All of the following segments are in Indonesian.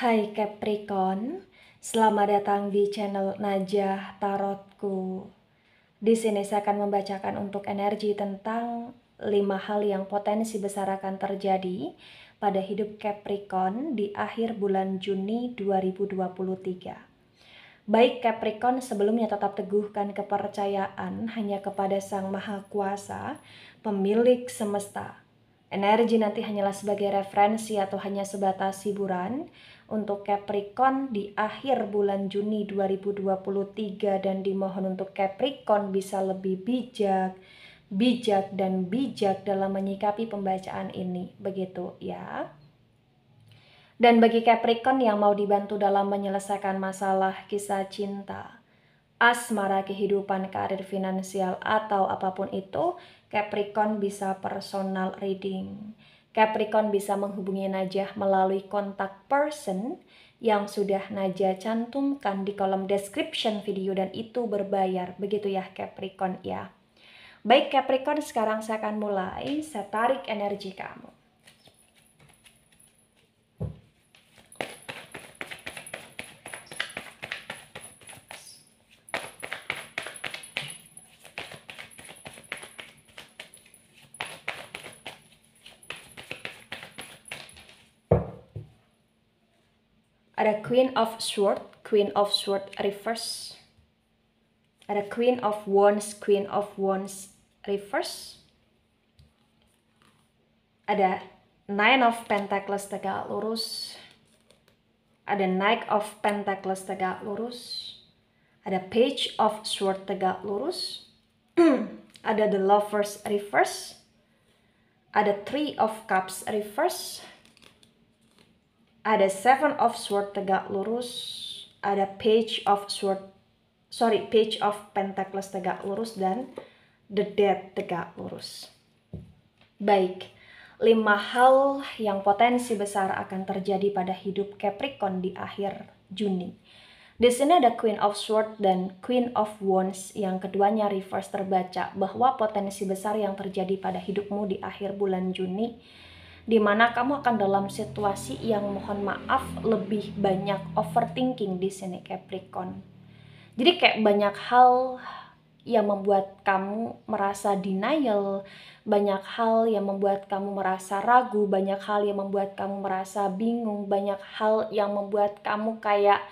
Hai Capricorn, selamat datang di channel Najah Tarotku. Di sini saya akan membacakan untuk energi tentang 5 hal yang potensi besar akan terjadi pada hidup Capricorn di akhir bulan Juni 2023. Baik Capricorn, sebelumnya tetap teguhkan kepercayaan hanya kepada Sang Maha Kuasa, pemilik semesta. Energi nanti hanyalah sebagai referensi atau hanya sebatas hiburan untuk Capricorn di akhir bulan Juni 2023, dan dimohon untuk Capricorn bisa lebih bijak dalam menyikapi pembacaan ini, begitu ya. Dan bagi Capricorn yang mau dibantu dalam menyelesaikan masalah kisah cinta, asmara, kehidupan, karir, finansial, atau apapun itu, Capricorn bisa personal reading. Capricorn bisa menghubungi Najah melalui kontak person yang sudah Najah cantumkan di kolom description video, dan itu berbayar. Begitu ya Capricorn ya. Baik Capricorn, sekarang saya akan mulai. Saya tarik energi kamu. Ada Queen of Swords reverse. Ada Queen of Wands reverse. Ada Nine of Pentacles tegak lurus. Ada Knight of Pentacles tegak lurus. Ada Page of Swords tegak lurus. Ada The Lovers reverse. Ada Three of Cups reverse. Ada Seven of Swords tegak lurus. Ada Page of Pentacles tegak lurus, dan The Death tegak lurus. Baik, 5 hal yang potensi besar akan terjadi pada hidup Capricorn di akhir Juni. Di sini ada Queen of Swords dan Queen of Wands, yang keduanya reverse terbaca, bahwa potensi besar yang terjadi pada hidupmu di akhir bulan Juni, di mana kamu akan dalam situasi yang, mohon maaf, lebih banyak overthinking di sini Capricorn. Jadi kayak banyak hal yang membuat kamu merasa denial, banyak hal yang membuat kamu merasa ragu, banyak hal yang membuat kamu merasa bingung, banyak hal yang membuat kamu kayak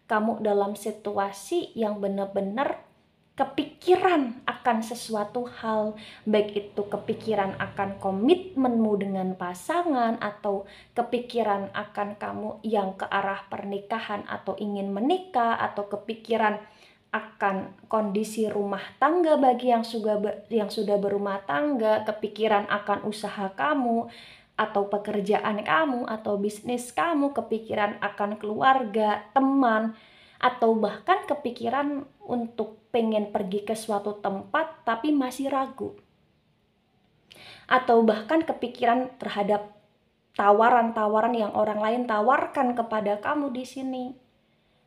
kamu dalam situasi yang benar-benar kepikiran akan sesuatu hal, baik itu kepikiran akan komitmenmu dengan pasangan, atau kepikiran akan kamu yang ke arah pernikahan atau ingin menikah, atau kepikiran akan kondisi rumah tangga bagi yang sudah berumah tangga, kepikiran akan usaha kamu atau pekerjaan kamu atau bisnis kamu, kepikiran akan keluarga, teman, atau bahkan kepikiran untuk pengen pergi ke suatu tempat tapi masih ragu, atau bahkan kepikiran terhadap tawaran-tawaran yang orang lain tawarkan kepada kamu di sini,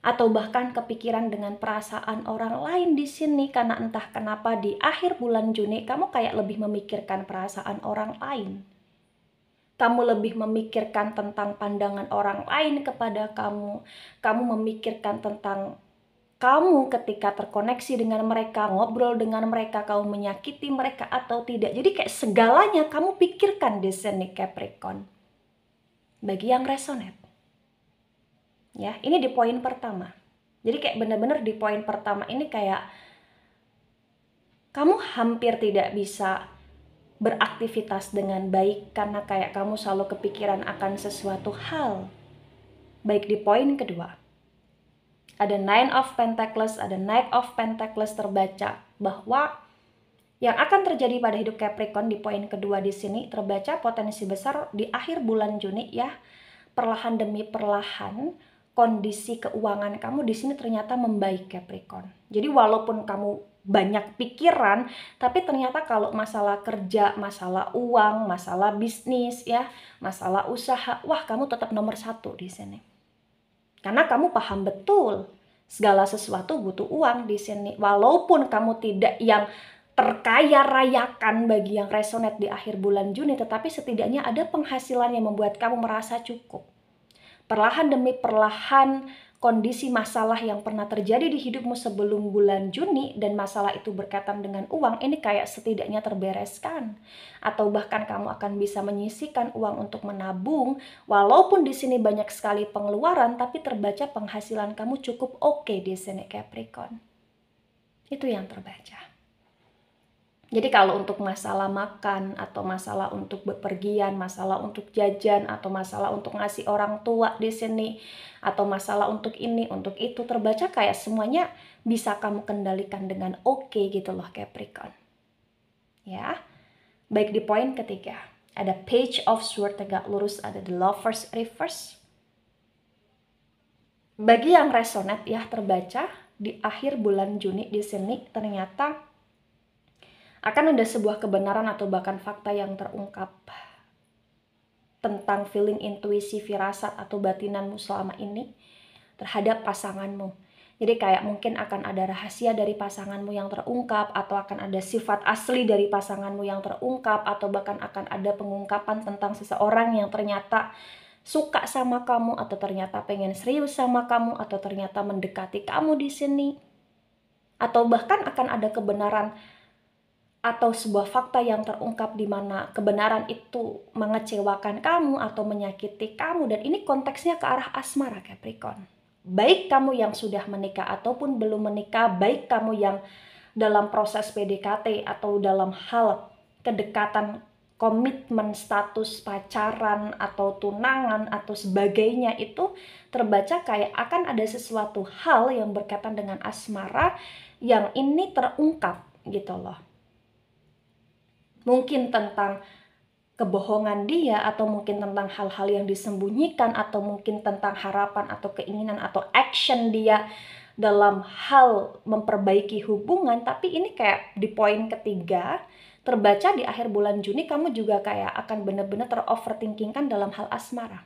atau bahkan kepikiran dengan perasaan orang lain di sini, karena entah kenapa di akhir bulan Juni kamu kayak lebih memikirkan perasaan orang lain. Kamu lebih memikirkan tentang pandangan orang lain kepada kamu. Kamu memikirkan tentang kamu ketika terkoneksi dengan mereka, ngobrol dengan mereka, kamu menyakiti mereka atau tidak. Jadi kayak segalanya kamu pikirkan di sini Capricorn. Bagi yang resonate. Ya, ini di poin pertama. Jadi kayak benar-benar di poin pertama ini kayak kamu hampir tidak bisa beraktivitas dengan baik karena kayak kamu selalu kepikiran akan sesuatu hal. Baik, di poin kedua, ada Nine of Pentacles, ada Knight of Pentacles terbaca, bahwa yang akan terjadi pada hidup Capricorn di poin kedua di sini terbaca potensi besar di akhir bulan Juni ya. Perlahan demi perlahan kondisi keuangan kamu di sini ternyata membaik Capricorn. Jadi walaupun kamu banyak pikiran, tapi ternyata kalau masalah kerja, masalah uang, masalah bisnis ya, masalah usaha, wah kamu tetap nomor 1 di sini. Karena kamu paham betul segala sesuatu butuh uang di sini. Walaupun kamu tidak yang terkaya rayakan bagi yang resonate di akhir bulan Juni, tetapi setidaknya ada penghasilan yang membuat kamu merasa cukup. Perlahan demi perlahan kondisi masalah yang pernah terjadi di hidupmu sebelum bulan Juni dan masalah itu berkaitan dengan uang ini kayak setidaknya terbereskan, atau bahkan kamu akan bisa menyisihkan uang untuk menabung walaupun di sini banyak sekali pengeluaran, tapi terbaca penghasilan kamu cukup oke di sini Capricorn. Itu yang terbaca. Jadi kalau untuk masalah makan, atau masalah untuk bepergian, masalah untuk jajan, atau masalah untuk ngasih orang tua di sini, atau masalah untuk ini, untuk itu, terbaca kayak semuanya bisa kamu kendalikan dengan oke gitu loh Capricorn. Ya, baik di poin ketiga, ada Page of Swords tegak lurus, ada The Lovers reverse. Bagi yang resonate ya, terbaca di akhir bulan Juni di sini ternyata akan ada sebuah kebenaran atau bahkan fakta yang terungkap tentang feeling, intuisi, firasat atau batinanmu selama ini terhadap pasanganmu. Jadi kayak mungkin akan ada rahasia dari pasanganmu yang terungkap, atau akan ada sifat asli dari pasanganmu yang terungkap, atau bahkan akan ada pengungkapan tentang seseorang yang ternyata suka sama kamu, atau ternyata pengen serius sama kamu, atau ternyata mendekati kamu di sini. Atau bahkan akan ada kebenaran atau sebuah fakta yang terungkap di mana kebenaran itu mengecewakan kamu atau menyakiti kamu, dan ini konteksnya ke arah asmara Capricorn. Baik kamu yang sudah menikah ataupun belum menikah, baik kamu yang dalam proses PDKT atau dalam hal kedekatan, komitmen, status pacaran atau tunangan atau sebagainya, itu terbaca kayak akan ada sesuatu hal yang berkaitan dengan asmara yang ini terungkap gitu loh. Mungkin tentang kebohongan dia, atau mungkin tentang hal-hal yang disembunyikan, atau mungkin tentang harapan atau keinginan atau action dia dalam hal memperbaiki hubungan. Tapi ini kayak di poin ketiga, terbaca di akhir bulan Juni kamu juga kayak akan benar-benar teroverthinkingkan dalam hal asmara.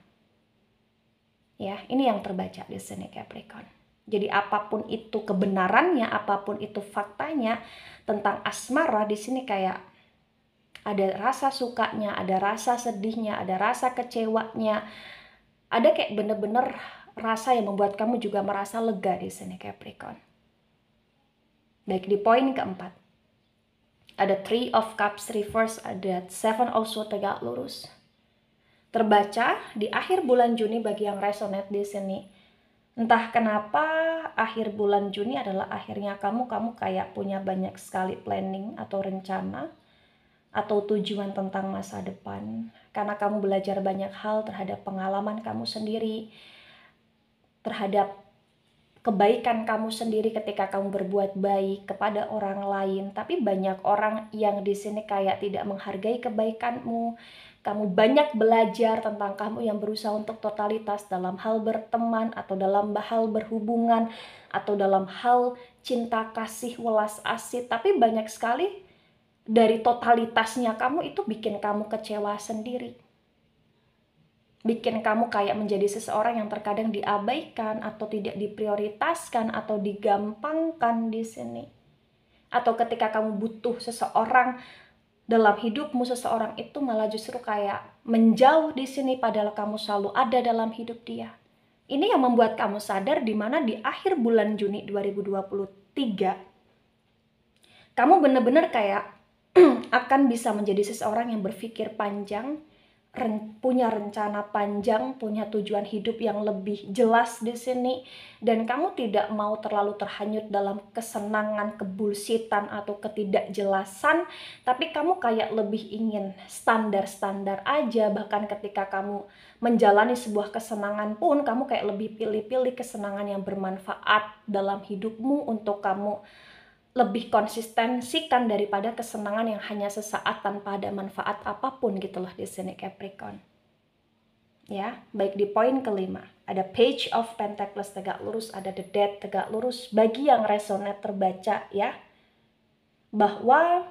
Ya, ini yang terbaca di sini Capricorn. Jadi apapun itu kebenarannya, apapun itu faktanya tentang asmara di sini kayak ada rasa sukanya, ada rasa sedihnya, ada rasa kecewanya. Ada kayak bener-bener rasa yang membuat kamu juga merasa lega di sini Capricorn. Baik di poin keempat, ada Three of Cups reverse, ada Seven of Swords tegak lurus. Terbaca di akhir bulan Juni bagi yang resonate di sini. Entah kenapa akhir bulan Juni adalah akhirnya kamu kayak punya banyak sekali planning atau rencana atau tujuan tentang masa depan, karena kamu belajar banyak hal terhadap pengalaman kamu sendiri, terhadap kebaikan kamu sendiri ketika kamu berbuat baik kepada orang lain. Tapi banyak orang yang di sini kayak tidak menghargai kebaikanmu. Kamu banyak belajar tentang kamu yang berusaha untuk totalitas dalam hal berteman, atau dalam hal berhubungan, atau dalam hal cinta kasih welas asih. Tapi banyak sekali dari totalitasnya kamu itu bikin kamu kecewa sendiri. Bikin kamu kayak menjadi seseorang yang terkadang diabaikan atau tidak diprioritaskan atau digampangkan di sini. Atau ketika kamu butuh seseorang dalam hidupmu, seseorang itu malah justru kayak menjauh di sini padahal kamu selalu ada dalam hidup dia. Ini yang membuat kamu sadar di mana di akhir bulan Juni 2023 kamu benar-benar kayak akan bisa menjadi seseorang yang berpikir panjang, punya rencana panjang, punya tujuan hidup yang lebih jelas di sini, dan kamu tidak mau terlalu terhanyut dalam kesenangan, kebulsitan atau ketidakjelasan, tapi kamu kayak lebih ingin standar-standar aja. Bahkan ketika kamu menjalani sebuah kesenangan pun kamu kayak lebih pilih-pilih kesenangan yang bermanfaat dalam hidupmu untuk kamu lebih konsistensikan daripada kesenangan yang hanya sesaat tanpa ada manfaat apapun gitu loh di sini Capricorn. Ya, baik di poin kelima, ada Page of Pentacles tegak lurus, ada The Death tegak lurus. Bagi yang resonate terbaca ya, bahwa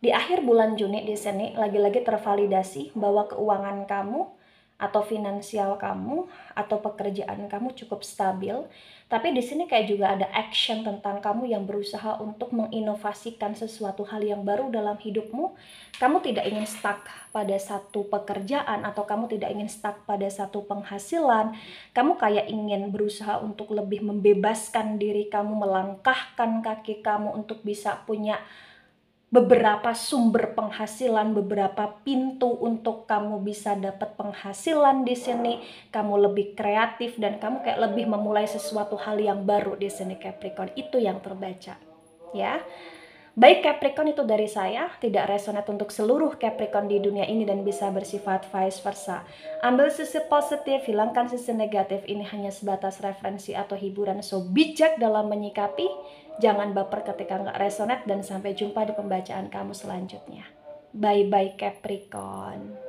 di akhir bulan Juni di sini lagi-lagi tervalidasi bahwa keuangan kamu atau finansial kamu atau pekerjaan kamu cukup stabil, tapi di sini kayak juga ada action tentang kamu yang berusaha untuk menginovasikan sesuatu hal yang baru dalam hidupmu. Kamu tidak ingin stuck pada satu pekerjaan atau kamu tidak ingin stuck pada satu penghasilan. Kamu kayak ingin berusaha untuk lebih membebaskan diri kamu, melangkahkan kaki kamu untuk bisa punya beberapa sumber penghasilan, beberapa pintu untuk kamu bisa dapat penghasilan di sini. Kamu lebih kreatif dan kamu kayak lebih memulai sesuatu hal yang baru di sini Capricorn. Itu yang terbaca, ya. Baik Capricorn, itu dari saya, tidak resonate untuk seluruh Capricorn di dunia ini dan bisa bersifat vice versa. Ambil sisi positif, hilangkan sisi negatif, ini hanya sebatas referensi atau hiburan, so bijak dalam menyikapi, jangan baper ketika nggak resonate, dan sampai jumpa di pembacaan kamu selanjutnya. Bye-bye Capricorn.